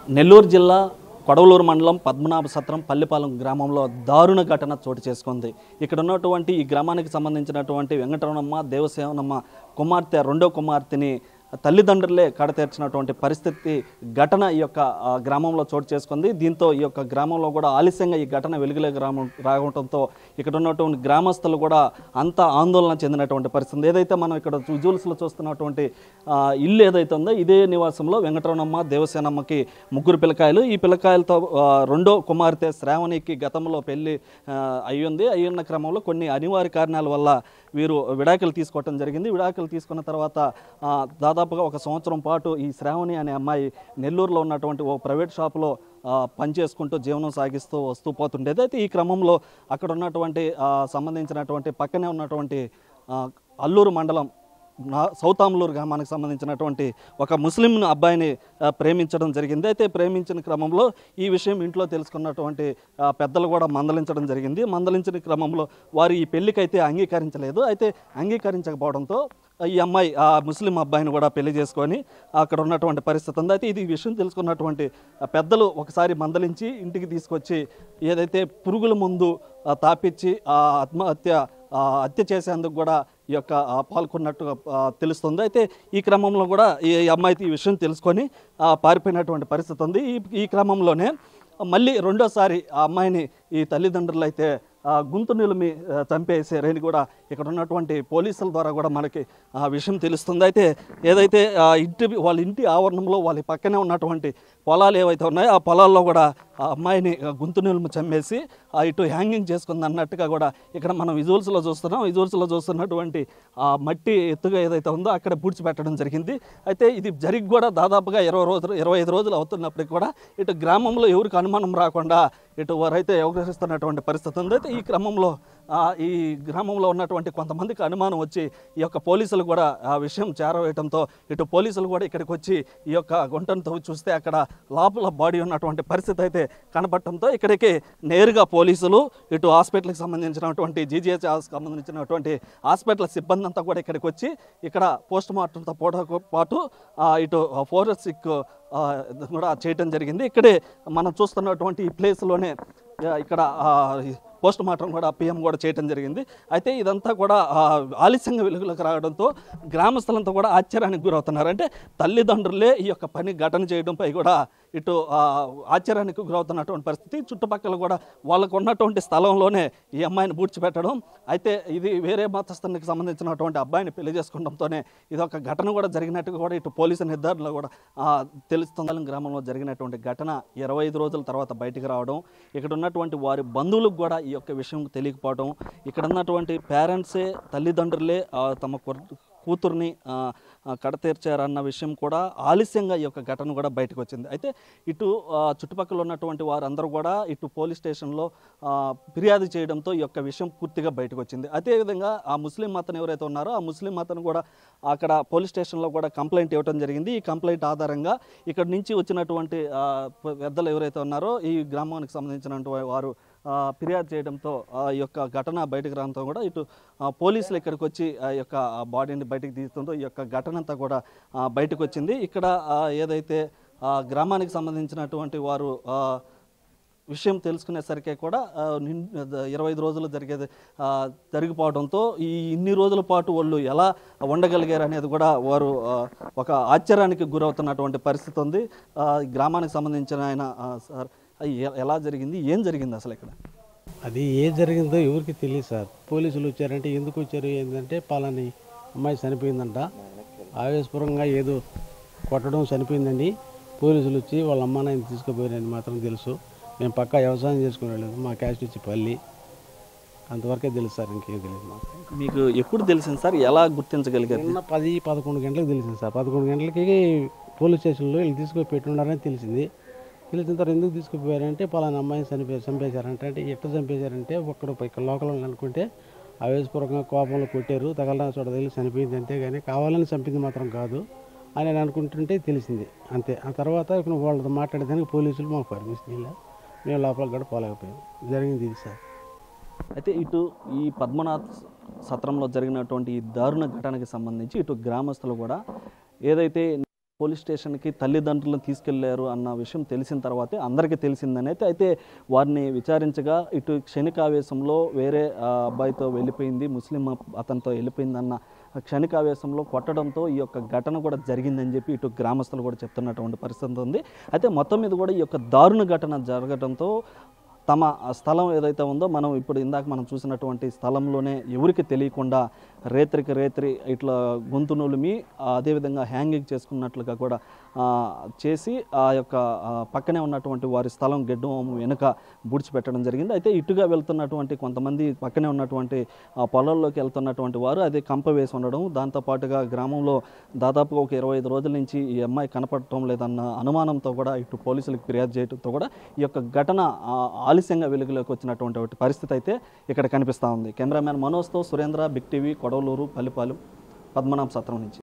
నెల్లూరు జిల్లా కొడవలూరు మండలం పద్మనాభ సత్రం పల్లిపాలెం గ్రామంలో దారుణ ఘటన చోటు చేసుకుంది. ఇక్కడ ఉన్నటువంటి ఈ గ్రామానికి సంబంధించినటువంటి వెంకటరమణమ్మ దేవసేనమ్మ కుమార్తె రెండో కుమార్తెని తల్లిదండ్రులే కడతీర్చినటువంటి పరిస్థితి ఘటన ఈ యొక్క గ్రామంలో చోటు చేసుకుంది. దీంతో ఈ యొక్క గ్రామంలో కూడా ఆలస్యంగా ఈ ఘటన వెలుగులే రావడంతో ఇక్కడ ఉన్నటువంటి గ్రామస్తులు కూడా అంతా ఆందోళన చెందినటువంటి పరిస్థితి. ఏదైతే మనం ఇక్కడ విజువల్స్లో చూస్తున్నటువంటి ఇల్లు ఏదైతే ఉందో ఇదే నివాసంలో వెంకటరమణమ్మ దేవసేనమ్మకి ముగ్గురు పిల్లకాయలు. ఈ పిల్లకాయలతో రెండో కుమార్తె శ్రావణికి గతంలో పెళ్లి అయ్యున్న క్రమంలో కొన్ని అనివార్య కారణాల వల్ల వీరు విడాకులు తీసుకోవటం జరిగింది. విడాకులు తీసుకున్న తర్వాత దాదాపుగా ఒక సంవత్సరం పాటు ఈ శ్రావణి అనే అమ్మాయి నెల్లూరులో ఉన్నటువంటి ఓ ప్రైవేట్ షాపులో పనిచేసుకుంటూ జీవనం సాగిస్తూ వస్తూ పోతుండేది. అయితే ఈ క్రమంలో అక్కడ ఉన్నటువంటి సంబంధించినటువంటి పక్కనే ఉన్నటువంటి అల్లూరు మండలం సౌత్ ఆమ్లూరు గ్రామానికి సంబంధించినటువంటి ఒక ముస్లిం అబ్బాయిని ప్రేమించడం జరిగింది. అయితే ప్రేమించిన క్రమంలో ఈ విషయం ఇంట్లో తెలుసుకున్నటువంటి పెద్దలు కూడా మందలించడం జరిగింది. మందలించిన క్రమంలో వారు ఈ పెళ్లికైతే అంగీకరించలేదు. అయితే అంగీకరించకపోవడంతో ఈ అమ్మాయి ఆ ముస్లిం అబ్బాయిని కూడా పెళ్లి చేసుకొని అక్కడ ఉన్నటువంటి పరిస్థితి ఉంది. అయితే ఇది విషయం తెలుసుకున్నటువంటి పెద్దలు ఒకసారి మందలించి ఇంటికి తీసుకొచ్చి ఏదైతే పురుగుల ముందు తాపిచ్చి హత్య చేసేందుకు కూడా ఈ యొక్క పాల్గొన్నట్టుగా తెలుస్తుంది. అయితే ఈ క్రమంలో కూడా ఈ అమ్మాయి ఈ విషయం తెలుసుకొని పారిపోయినటువంటి పరిస్థితి ఉంది. ఈ క్రమంలోనే మళ్ళీ రెండోసారి ఆ అమ్మాయిని ఈ తల్లిదండ్రులు అయితే గుంతు నిలిమి చంపేసారని కూడా ఇక్కడ ఉన్నటువంటి పోలీసుల ద్వారా కూడా మనకి ఆ విషయం తెలుస్తుంది. అయితే ఏదైతే వాళ్ళ ఇంటి ఆవరణంలో వాళ్ళ పక్కనే ఉన్నటువంటి పొలాలు ఏవైతే ఉన్నాయో ఆ పొలాల్లో కూడా ఆ అమ్మాయిని గుంతు నిలుము చంపేసి ఇటు హ్యాంగింగ్ చేసుకుంది అన్నట్టుగా కూడా ఇక్కడ మనం విజువల్స్లో చూస్తున్నాం. విజువల్స్లో చూస్తున్నటువంటి ఆ మట్టి ఎత్తుగా ఏదైతే ఉందో అక్కడ పూడ్చిపెట్టడం జరిగింది. అయితే ఇది జరిగి కూడా దాదాపుగా 25 రోజులు అవుతున్నప్పటికీ కూడా ఇటు గ్రామంలో ఎవరికి అనుమానం రాకుండా ఇటు వారైతే వ్యవహరిస్తున్నటువంటి పరిస్థితి ఉంది. అయితే ఈ క్రమంలో ఈ గ్రామంలో ఉన్నటువంటి కొంతమందికి అనుమానం వచ్చి ఈ యొక్క పోలీసులు కూడా ఆ విషయం చేరవేయడంతో ఇటు పోలీసులు కూడా ఇక్కడికి వచ్చి ఈ యొక్క గుంటను తవ్వి చూస్తే అక్కడ లోపల బాడీ ఉన్నటువంటి పరిస్థితి అయితే కనపడటంతో ఇక్కడికి నేరుగా పోలీసులు ఇటు హాస్పిటల్కి సంబంధించినటువంటి జీజీహెచ్ సంబంధించినటువంటి హాస్పిటల్ సిబ్బంది అంతా కూడా ఇక్కడికి వచ్చి ఇక్కడ పోస్ట్ మార్టంతో పాటు ఇటు ఫోరెన్సిక్ కూడా చేయటం జరిగింది. ఇక్కడే మనం చూస్తున్నటువంటి ఈ ప్లేస్లోనే ఇక్కడ పోస్ట్ మార్టం కూడా పిఎం కూడా చేయడం జరిగింది. అయితే ఇదంతా కూడా ఆలస్యంగా వెలుగులోకి రావడంతో గ్రామస్తులంతా కూడా ఆశ్చర్యానికి గురవుతున్నారు. అంటే తల్లిదండ్రులే ఈ యొక్క ఘటన చేయడంపై కూడా ఇటు ఆశ్చర్యానికి గురవుతున్నటువంటి పరిస్థితి. చుట్టుపక్కల కూడా వాళ్ళకు ఉన్నటువంటి స్థలంలోనే ఈ అమ్మాయిని పూడ్చిపెట్టడం, అయితే ఇది వేరే మతస్థానికి సంబంధించినటువంటి అబ్బాయిని పెళ్లి చేసుకోవడంతోనే ఇది ఒక ఘటన కూడా జరిగినట్టుగా కూడా ఇటు పోలీసు నిర్ధారణలో కూడా తెలుస్తుంది. గ్రామంలో జరిగినటువంటి ఘటన 25 రోజుల తర్వాత బయటికి రావడం, ఇక్కడ ఉన్నటువంటి వారి బంధువులకు కూడా ఈ యొక్క విషయం తెలియకపోవడం, ఇక్కడ ఉన్నటువంటి పేరెంట్సే తల్లిదండ్రులే తమ కూతుర్ని కడతీర్చారన్న విషయం కూడా ఆలస్యంగా ఈ యొక్క ఘటన కూడా బయటకు వచ్చింది. అయితే ఇటు చుట్టుపక్కల ఉన్నటువంటి వారందరూ కూడా ఇటు పోలీస్ స్టేషన్లో ఫిర్యాదు చేయడంతో ఈ యొక్క విషయం పూర్తిగా బయటకు వచ్చింది. అదేవిధంగా ఆ ముస్లిం అతను ఎవరైతే ఉన్నారో ఆ ముస్లిం అతను కూడా అక్కడ పోలీస్ స్టేషన్లో కూడా కంప్లైంట్ ఇవ్వడం జరిగింది. ఈ కంప్లైంట్ ఆధారంగా ఇక్కడ నుంచి వచ్చినటువంటి పెద్దలు ఎవరైతే ఉన్నారో ఈ గ్రామానికి సంబంధించినటువంటి వారు ఫిర్యాదు చేయడంతో ఈ యొక్క ఘటన బయటకు రావడంతో కూడా ఇటు పోలీసులు ఇక్కడికి వచ్చి ఆ యొక్క బాడీని బయటకు తీస్తుందో ఈ యొక్క ఘటన అంతా కూడా బయటకు వచ్చింది. ఇక్కడ ఏదైతే గ్రామానికి సంబంధించినటువంటి వారు విషయం తెలుసుకునేసరికి కూడా 25 రోజులు జరిగిపోవడంతో ఇన్ని రోజుల పాటు వాళ్ళు ఎలా ఉండగలిగారు అనేది కూడా వారు ఒక ఆశ్చర్యానికి గురవుతున్నటువంటి పరిస్థితి ఉంది. గ్రామానికి సంబంధించిన ఆయన సార్ ఎలా జరిగింది, ఏం జరిగింది అసలు ఇక్కడ? అది ఏం జరిగిందో ఎవరికి తెలియదు సార్. పోలీసులు వచ్చారంటే ఎందుకు వచ్చారు ఏంటంటే పలాని అమ్మాయి చనిపోయిందంట, ఆవేశపూర్వంగా ఏదో కొట్టడం చనిపోయిందండి. పోలీసులు వచ్చి వాళ్ళ అమ్మ నాయన తీసుకుపోయారని మాత్రం తెలుసు. మేము పక్కా వ్యవసాయం చేసుకునేలేదు, మా క్యాస్ట్ వచ్చి పల్లి, అంతవరకే తెలుసు సార్, ఇంకేం తెలియదు మాకు. మీకు ఎప్పుడు తెలిసింది సార్, ఎలా గుర్తించగలిగారు? 10-11 గంటలకు తెలిసింది సార్. 11 గంటలకి పోలీస్ స్టేషన్లో వీళ్ళు తీసుకుపోయి పెట్టున్నారని తెలిసింది. తెలిసిన తర్వాత ఎందుకు తీసుకుపోయారంటే పలానా అమ్మాయిని చంపేశారంటే, అంటే ఎట్లా చంపేశారంటే ఇక్కడ లోకల్ అనుకుంటే ఆవేశపూర్వకంగా కోపంలో కొట్టారు, తగలడా చోట తగిలి చనిపోయింది, అంతే కానీ కావాలని చంపింది మాత్రం కాదు అని నేను అనుకుంటుంటే తెలిసింది అంతే. ఆ తర్వాత ఇప్పుడు వాళ్ళతో మాట్లాడేదానికి పోలీసులు మాకు పర్మిషన్ ఇలా మేము లోపలికి కూడా పోలేకపోయాం. జరిగింది ఇది సార్. అయితే ఇటు ఈ పద్మనాభ సత్రంలో జరిగినటువంటి ఈ దారుణ ఘటనకి సంబంధించి ఇటు గ్రామస్తులు కూడా ఏదైతే పోలీస్ స్టేషన్కి తల్లిదండ్రులను తీసుకెళ్లారు అన్న విషయం తెలిసిన తర్వాతే అందరికీ తెలిసిందని అయితే వారిని విచారించగా ఇటు క్షణికావేశంలో వేరే అబ్బాయితో వెళ్ళిపోయింది, ముస్లిం అతనితో వెళ్ళిపోయిందన్న క్షణికావేశంలో కొట్టడంతో ఈ యొక్క ఘటన కూడా జరిగిందని చెప్పి ఇటు గ్రామస్తులు కూడా చెప్తున్నటువంటి పరిస్థితి ఉంది. అయితే మొత్తం మీద కూడా ఈ యొక్క దారుణ ఘటన జరగడంతో తమ స్థలం ఏదైతే ఉందో ఇప్పుడు ఇందాక మనం చూసినటువంటి స్థలంలోనే ఎవరికి తెలియకుండా రేత్రికి రేత్రి ఇట్లా గొంతు నులిమి అదేవిధంగా హ్యాంగింగ్ చేసుకున్నట్లుగా కూడా చేసి ఆ యొక్క పక్కనే ఉన్నటువంటి వారి స్థలం గెడ్డం వెనుక బుడిచిపెట్టడం జరిగింది. అయితే ఇటుగా వెళ్తున్నటువంటి కొంతమంది పక్కనే ఉన్నటువంటి పొలాల్లోకి వెళ్తున్నటువంటి వారు అదే కంప వేసి ఉండడం, దాంతోపాటుగా గ్రామంలో దాదాపుగా ఒక 25 రోజుల నుంచి ఈ అమ్మాయి కనపడటం లేదన్న అనుమానంతో కూడా ఇటు పోలీసులకు ఫిర్యాదు చేయడంతో కూడా ఈ యొక్క ఘటన ఆలస్యంగా వెలుగులోకి వచ్చినటువంటి పరిస్థితి అయితే ఇక్కడ కనిపిస్తూ ఉంది. కెమెరామ్యాన్ మనోజ్తో సురేంద్ర, బిగ్ టీవీ, కొడవలూరు, పల్లిపాలెం, పద్మనాభ సత్రం నుంచి.